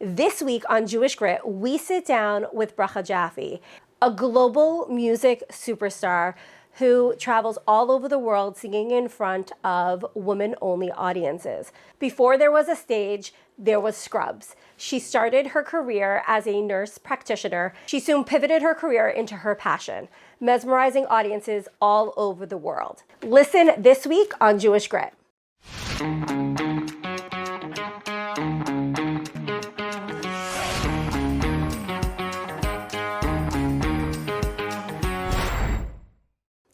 This week on Jewish Grit, we sit down with Bracha Jaffe, a global music superstar who travels all over the world singing in front of women-only audiences. Before there was a stage, there was Scrubs. She started her career as a nurse practitioner. She soon pivoted her career into her passion, mesmerizing audiences all over the world. Listen this week on Jewish Grit.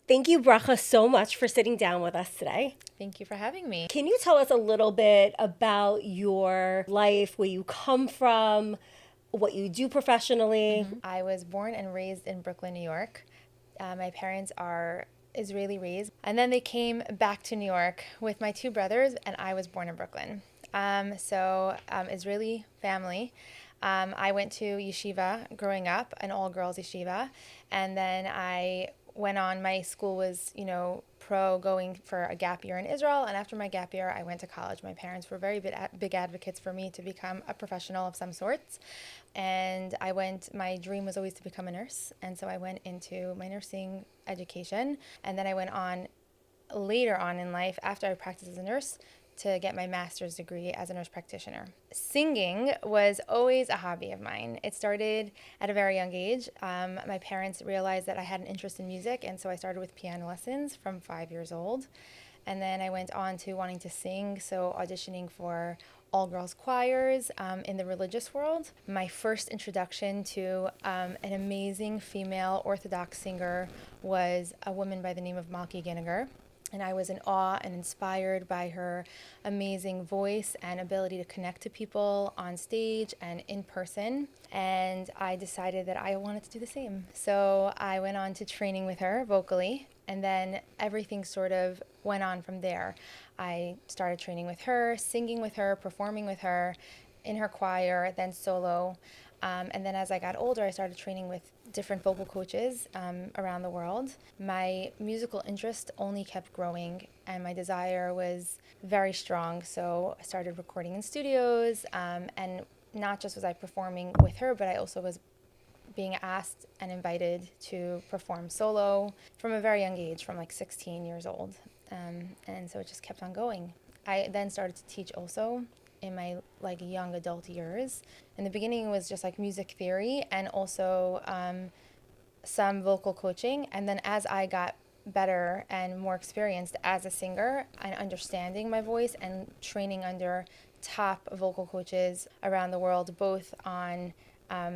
Thank you, Bracha, so much for sitting down with us today. Thank you for having me. Can you tell us a little bit about your life, where you come from, what you do professionally? I was born and raised in Brooklyn, New York. My parents are Israeli raised, and then they came back to New York with my two brothers, and I was born in Brooklyn. Israeli family. I went to yeshiva growing up, an all-girls yeshiva, and then I went on. My school was, pro going for a gap year in Israel, and after my gap year, I went to college. My parents were very big advocates for me to become a professional of some sorts, and my dream was always to become a nurse, and so I went into my nursing education, and then I went on later on in life, after I practiced as a nurse, to get my master's degree as a nurse practitioner. Singing was always a hobby of mine. It started at a very young age. My parents realized that I had an interest in music, and so I started with piano lessons from 5 years old. And then I went on to wanting to sing, so auditioning for all-girls choirs in the religious world. My first introduction to an amazing female Orthodox singer was a woman by the name of Malki Ginniger. And I was in awe and inspired by her amazing voice and ability to connect to people on stage and in person. And I decided that I wanted to do the same. So I went on to training with her vocally, and then everything sort of went on from there. I started training with her, singing with her, performing with her in her choir, then solo. And then as I got older, I started training with different vocal coaches around the world. My musical interest only kept growing, and my desire was very strong. So I started recording in studios, and not just was I performing with her, but I also was being asked and invited to perform solo from a very young age, from like 16 years old. And so it just kept on going. I then started to teach also in my young adult years. In the beginning, it was just music theory and also some vocal coaching. And then as I got better and more experienced as a singer and understanding my voice and training under top vocal coaches around the world, both on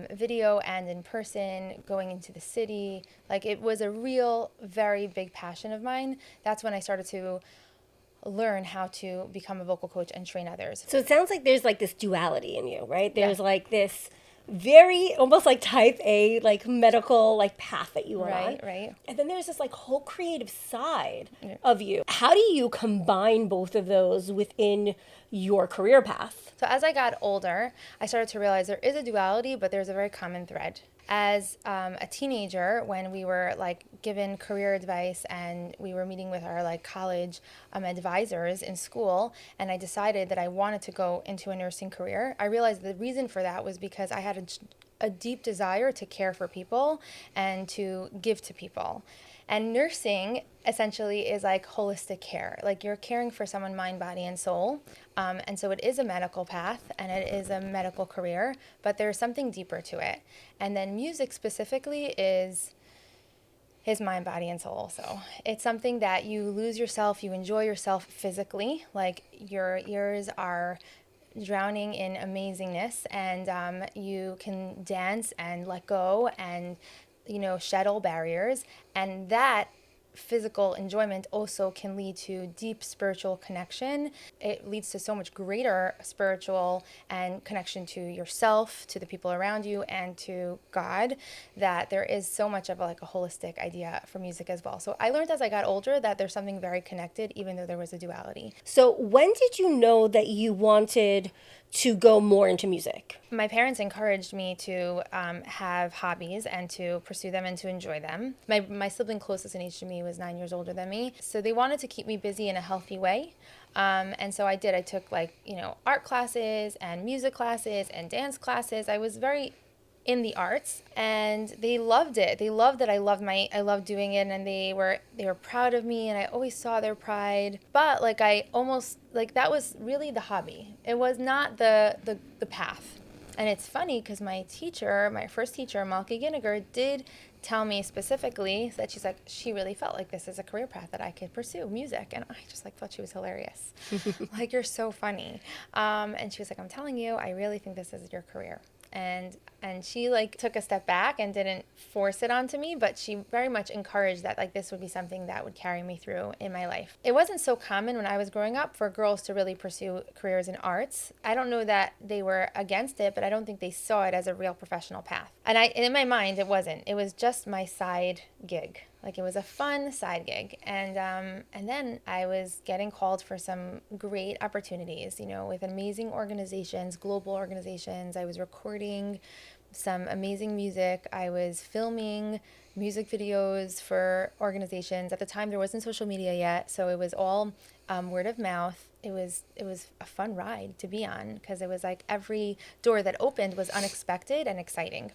video and in person, going into the city, it was a real, very big passion of mine. That's when I started to learn how to become a vocal coach and train others. So it sounds like there's this duality in you, right? There's this very almost type A, medical path that you were on. Right. And then there's this whole creative side of you. How do you combine both of those within your career path? So as I got older, I started to realize there is a duality, but there's a very common thread. As a teenager, when we were given career advice and we were meeting with our college advisors in school, and I decided that I wanted to go into a nursing career, I realized the reason for that was because I had a deep desire to care for people and to give to people. And nursing essentially is holistic care. You're caring for someone mind, body, and soul. And so it is a medical path and it is a medical career, but there's something deeper to it. And then music specifically is mind, body, and soul. So it's something that you lose yourself, you enjoy yourself physically, your ears are drowning in amazingness, and you can dance and let go and shed all barriers, and that physical enjoyment also can lead to deep spiritual connection. It leads to so much greater spiritual and connection to yourself, to the people around you, and to God, that there is so much of a holistic idea for music as well. So I learned as I got older that there's something very connected, even though there was a duality. So when did you know that you wanted to go more into music? my parents encouraged me to have hobbies and to pursue them and to enjoy them. My sibling closest in age to me was 9 years older than me. So they wanted to keep me busy in a healthy way. And so I did. I took art classes and music classes and dance classes. I was very in the arts, and they loved it. They loved that I loved doing it, and they were proud of me, and I always saw their pride. But that was really the hobby. It was not the path. And it's funny because my first teacher, Malka Ginniger, did tell me specifically that she really felt like this is a career path that I could pursue, music. And I just thought she was hilarious. Like, you're so funny. And she was like, I'm telling you, I really think this is your career. And she took a step back and didn't force it onto me, but she very much encouraged that this would be something that would carry me through in my life. It wasn't so common when I was growing up for girls to really pursue careers in arts. I don't know that they were against it, but I don't think they saw it as a real professional path. And in my mind, it wasn't. It was just my side gig. It was a fun side gig. And then I was getting called for some great opportunities, with amazing organizations, global organizations. I was recording some amazing music. I was filming music videos for organizations. At the time, there wasn't social media yet, so it was all word of mouth. It was a fun ride to be on because it was every door that opened was unexpected and exciting.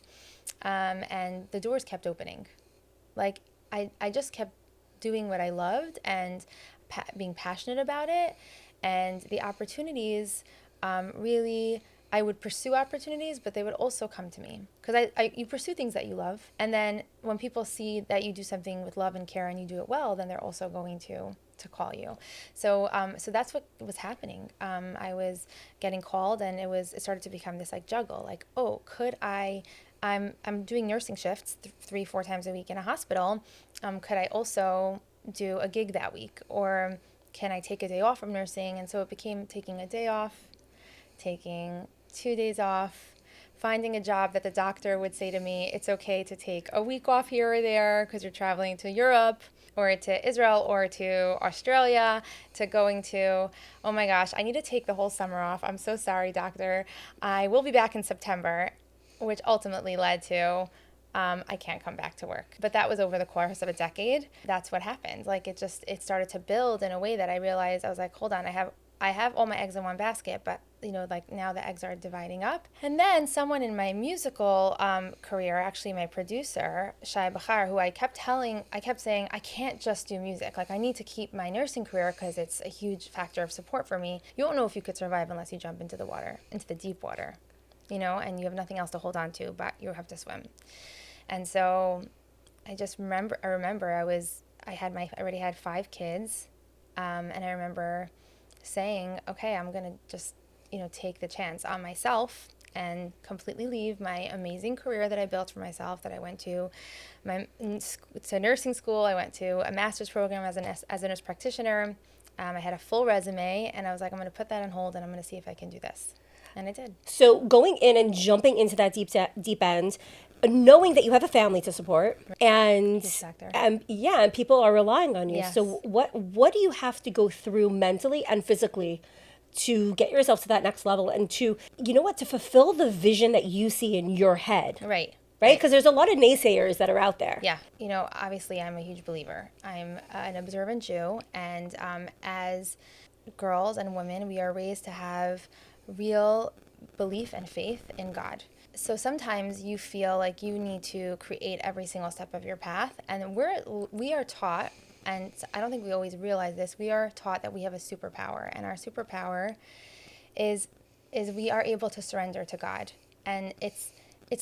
And the doors kept opening. I just kept doing what I loved and being passionate about it. And the opportunities, really, I would pursue opportunities, but they would also come to me. Because you pursue things that you love. And then when people see that you do something with love and care and you do it well, then they're also going to call you. So that's what was happening. I was getting called, and it started to become this juggle. I'm doing nursing shifts 3-4 times a week in a hospital. Could I also do a gig that week? Or can I take a day off from nursing? And so it became taking a day off, taking 2 days off, finding a job that the doctor would say to me, it's okay to take a week off here or there because you're traveling to Europe or to Israel or to Australia, to going to, oh my gosh, I need to take the whole summer off. I'm so sorry, doctor. I will be back in September, which ultimately led to I can't come back to work. But that was over the course of a decade. That's what happened. It started to build in a way that I realized, I was like, hold on, I have all my eggs in one basket, but now the eggs are dividing up. And then someone in my musical career, actually my producer, Shai Bachar, who I kept saying, I can't just do music. I need to keep my nursing career because it's a huge factor of support for me. You don't know if you could survive unless you jump into the water, into the deep water, and you have nothing else to hold on to, but you have to swim. And so I remember I already had 5 kids. And I remember saying, okay, I'm going to just, take the chance on myself and completely leave my amazing career that I built for myself, that I went to nursing school. I went to a master's program as a nurse practitioner. I had a full resume, and I was like, I'm going to put that on hold, and I'm going to see if I can do this. And I did. So going in and jumping into that deep end, knowing that you have a family to support, and people are relying on you. Yes. So what do you have to go through mentally and physically to get yourself to that next level and to fulfill the vision that you see in your head? Right. Right? Because there's a lot of naysayers that are out there. Yeah. Obviously I'm a huge believer. I'm an observant Jew, and as girls and women, we are raised to have real belief and faith in God. So sometimes you feel like you need to create every single step of your path, and we are taught, and I don't think we always realize this, we are taught that we have a superpower, and our superpower is we are able to surrender to God. And it's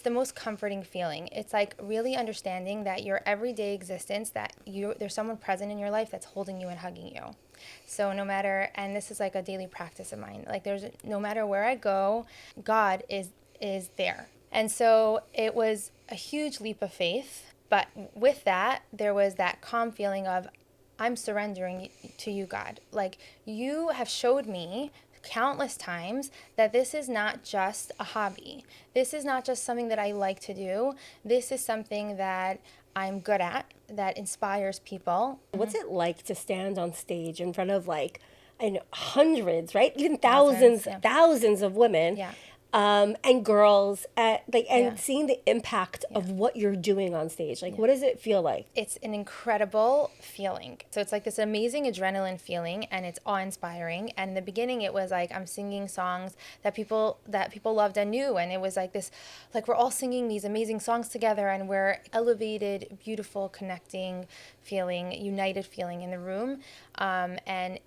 the most comforting feeling. It's really understanding that your everyday existence, that there's someone present in your life that's holding you and hugging you. So and this is a daily practice of mine, no matter where I go, God is there. And so it was a huge leap of faith, but with that, there was that calm feeling of, I'm surrendering to you, God. You have showed me countless times that this is not just a hobby. This is not just something that I like to do. This is something that I'm good at, that inspires people. What's it like to stand on stage in front of hundreds, right? Even thousands of women. Yeah. and girls, and Yeah. seeing the impact of what you're doing on stage. Like, what does it feel like? It's an incredible feeling. So it's like this amazing adrenaline feeling, and it's awe-inspiring. And in the beginning, it was like I'm singing songs that people loved and knew, and it was like this, like we're all singing these amazing songs together, and we're elevated, beautiful, connecting feeling, united feeling in the room, and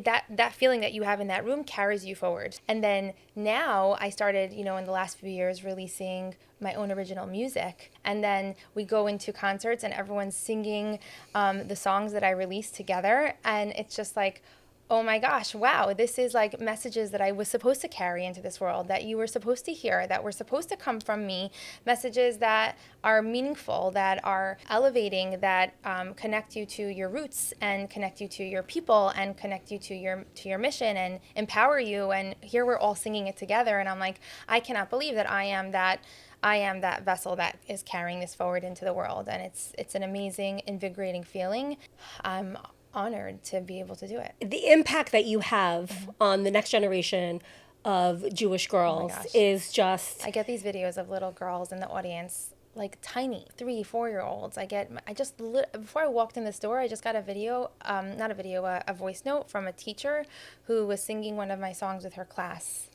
that feeling that you have in that room carries you forward. And then now I started, in the last few years, releasing my own original music. And then we go into concerts and everyone's singing the songs that I released together. And it's just like, oh my gosh, wow, this is like messages that I was supposed to carry into this world, that you were supposed to hear, that were supposed to come from me, messages that are meaningful, that are elevating, that connect you to your roots and connect you to your people and connect you to your mission and empower you. And here we're all singing it together. And I'm like, I cannot believe that I am that vessel that is carrying this forward into the world. And it's an amazing, invigorating feeling. I'm honored to be able to do it. The impact that you have on the next generation of Jewish girls is just... I get these videos of little girls in the audience, like tiny 3-4-year-olds. Before I walked in this door, I just got a voice note from a teacher who was singing one of my songs with her class.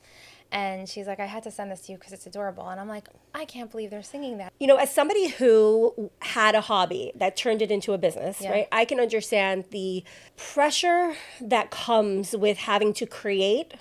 And she's like, I had to send this to you because it's adorable. And I'm like, I can't believe they're singing that. As somebody who had a hobby that turned it into a business, right? I can understand the pressure that comes with having to create,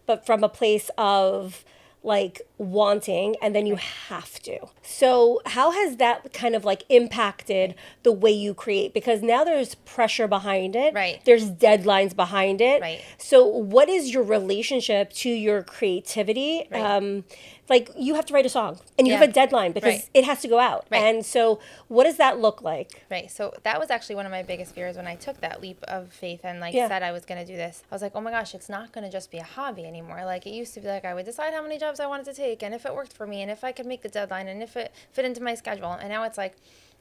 but from a place of like wanting, and then you have to. So how has that kind of like impacted the way you create? Because now there's pressure behind it. Right. There's deadlines behind it. Right. So what is your relationship to your creativity? Right. Like you have to write a song and you have a deadline because it has to go out. Right. And so what does that look like? Right. So that was actually one of my biggest fears when I took that leap of faith and said I was going to do this. I was like, oh my gosh, it's not going to just be a hobby anymore. Like it used to be like I would decide how many jobs I wanted to take and if it worked for me and if I could make the deadline and if it fit into my schedule. And now it's like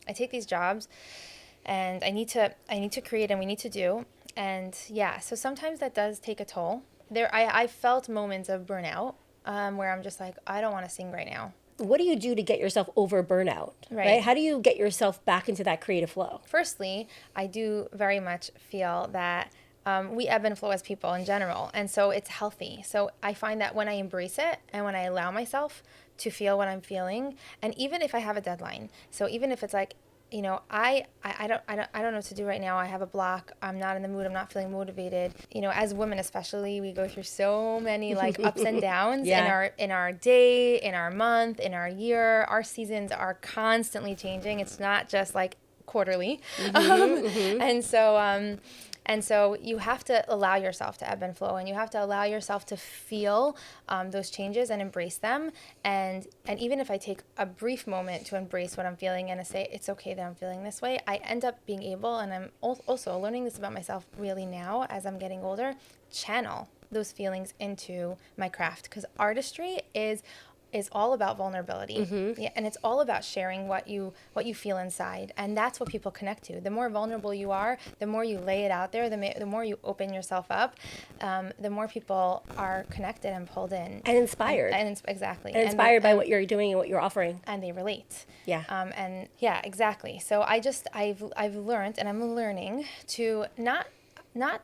I take these jobs and I need to create and we need to do. And so sometimes that does take a toll. I felt moments of burnout. Where I'm just like, I don't want to sing right now. What do you do to get yourself over burnout? Right. How do you get yourself back into that creative flow? Firstly, I do very much feel that we ebb and flow as people in general. And so it's healthy. So I find that when I embrace it and when I allow myself to feel what I'm feeling, and even if I have a deadline, so even if it's like, I don't know what to do right now. I have a block. I'm not in the mood. I'm not feeling motivated. As women especially, we go through so many like ups and downs in our day, in our month, in our year. Our seasons are constantly changing. It's not just like quarterly. And so you have to allow yourself to ebb and flow, and you have to allow yourself to feel those changes and embrace them. And even if I take a brief moment to embrace what I'm feeling and to say, it's okay that I'm feeling this way, I end up being able, and I'm also learning this about myself really now as I'm getting older, channel those feelings into my craft. Because artistry is all about vulnerability. And it's all about sharing what you feel inside. And that's what people connect to. The more vulnerable you are, the more you lay it out there, the more you open yourself up, the more people are connected and pulled in. And inspired. Exactly. And inspired by what you're doing and what you're offering. And they relate. Yeah. Exactly. So I've learned, and I'm learning to not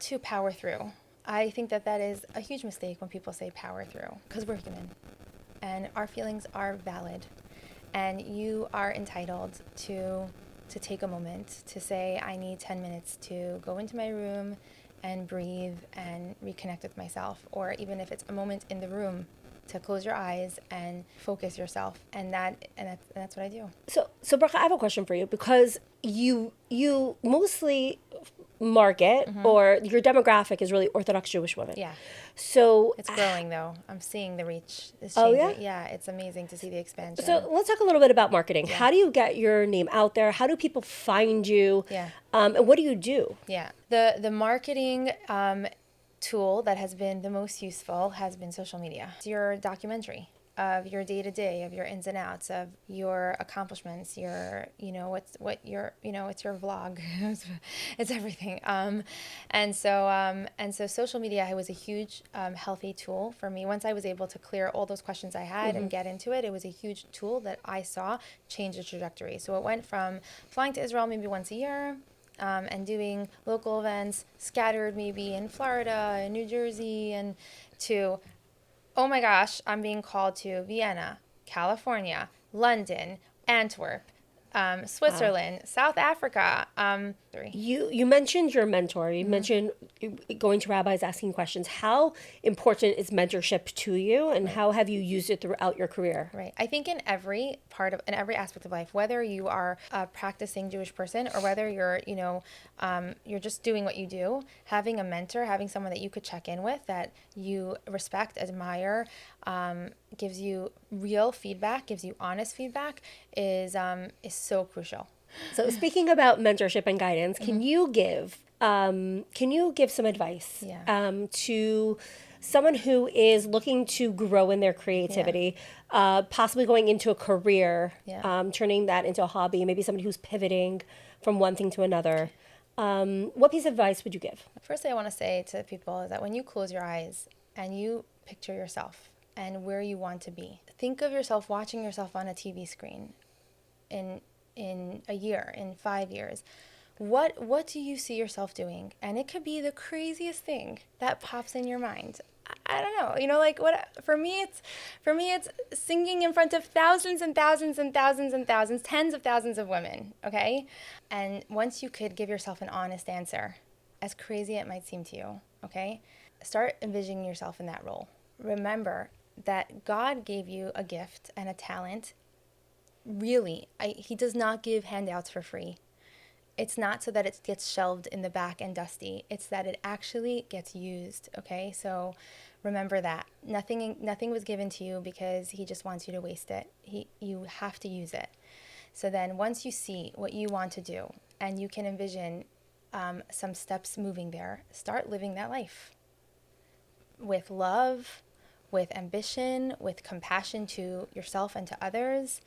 to power through. I think that is a huge mistake when people say power through, because we're human. And our feelings are valid, and you are entitled to take a moment to say, I need 10 minutes to go into my room and breathe and reconnect with myself, or even if it's a moment in the room to close your eyes and focus yourself, and that's what I do. So Bracha, I have a question for you, because you mostly market or your demographic is really Orthodox Jewish women. Yeah. So it's growing though. I'm seeing the reach is changing. Oh yeah? Yeah, it's amazing to see the expansion. So let's talk a little bit about marketing. Yeah. How do you get your name out there? How do people find you? Yeah. And what do you do? Yeah. The marketing tool that has been the most useful has been social media. It's your documentary. of your day-to-day, of your ins and outs, of your accomplishments, your, it's your vlog. It's everything. And so social media was a huge healthy tool for me. Once I was able to clear all those questions I had and get into it, it was a huge tool that I saw change the trajectory. So it went from flying to Israel maybe once a year, and doing local events scattered maybe in Florida and New Jersey, and to, oh my gosh, I'm being called to Vienna, California, London, Antwerp, Switzerland, South Africa. You mentioned your mentor. You mentioned going to rabbis, asking questions. How important is mentorship to you, and how have you used it throughout your career? Right. I think in every aspect of life, whether you are a practicing Jewish person or whether you're, you're just doing what you do, having a mentor, having someone that you could check in with, that you respect, admire, gives you real feedback, gives you honest feedback, is so crucial. So speaking about mentorship and guidance, can you give some advice to someone who is looking to grow in their creativity, possibly going into a career, turning that into a hobby, maybe somebody who's pivoting from one thing to another? What piece of advice would you give? First thing I want to say to people is that when you close your eyes and you picture yourself and where you want to be, think of yourself watching yourself on a TV screen in a year, in 5 years. What do you see yourself doing? And it could be the craziest thing that pops in your mind. I don't know, what for me it's singing in front of thousands and thousands and thousands and thousands, tens of thousands of women, okay? And once you could give yourself an honest answer, as crazy it might seem to you, okay? Start envisioning yourself in that role. Remember that God gave you a gift and a talent. Really, he does not give handouts for free. It's not so that it gets shelved in the back and dusty. It's that it actually gets used, okay? So remember that. Nothing was given to you because he just wants you to waste it. You have to use it. So then once you see what you want to do and you can envision some steps moving there, start living that life with love, with ambition, with compassion to yourself and to others,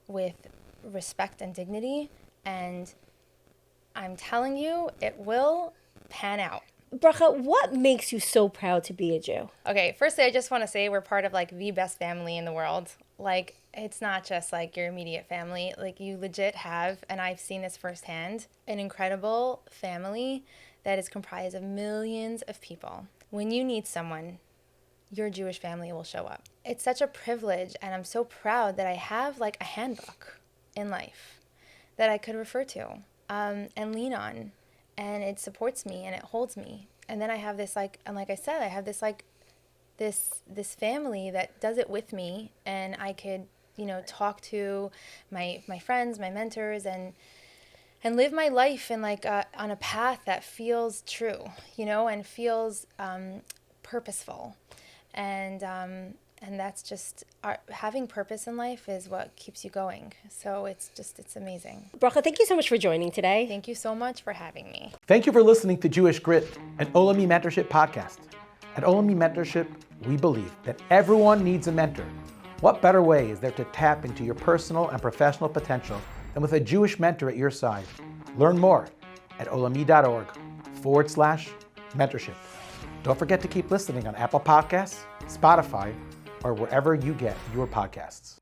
with respect and dignity, and I'm telling you, it will pan out. Bracha, what makes you so proud to be a Jew? Okay, firstly, I just want to say we're part of the best family in the world. It's not just your immediate family. You legit have, and I've seen this firsthand, an incredible family that is comprised of millions of people. When you need someone, your Jewish family will show up. It's such a privilege, and I'm so proud that I have a handbook in life that I could refer to and lean on, and it supports me and it holds me. And then I have this and like I said, I have this this family that does it with me, and I could talk to my friends, my mentors, and live my life in on a path that feels true, and feels purposeful. And that's just, having purpose in life is what keeps you going. So it's amazing. Bracha, thank you so much for joining today. Thank you so much for having me. Thank you for listening to Jewish Grit, an Olami Mentorship podcast. At Olami Mentorship, we believe that everyone needs a mentor. What better way is there to tap into your personal and professional potential than with a Jewish mentor at your side? Learn more at olami.org/mentorship. Don't forget to keep listening on Apple Podcasts, Spotify, or wherever you get your podcasts.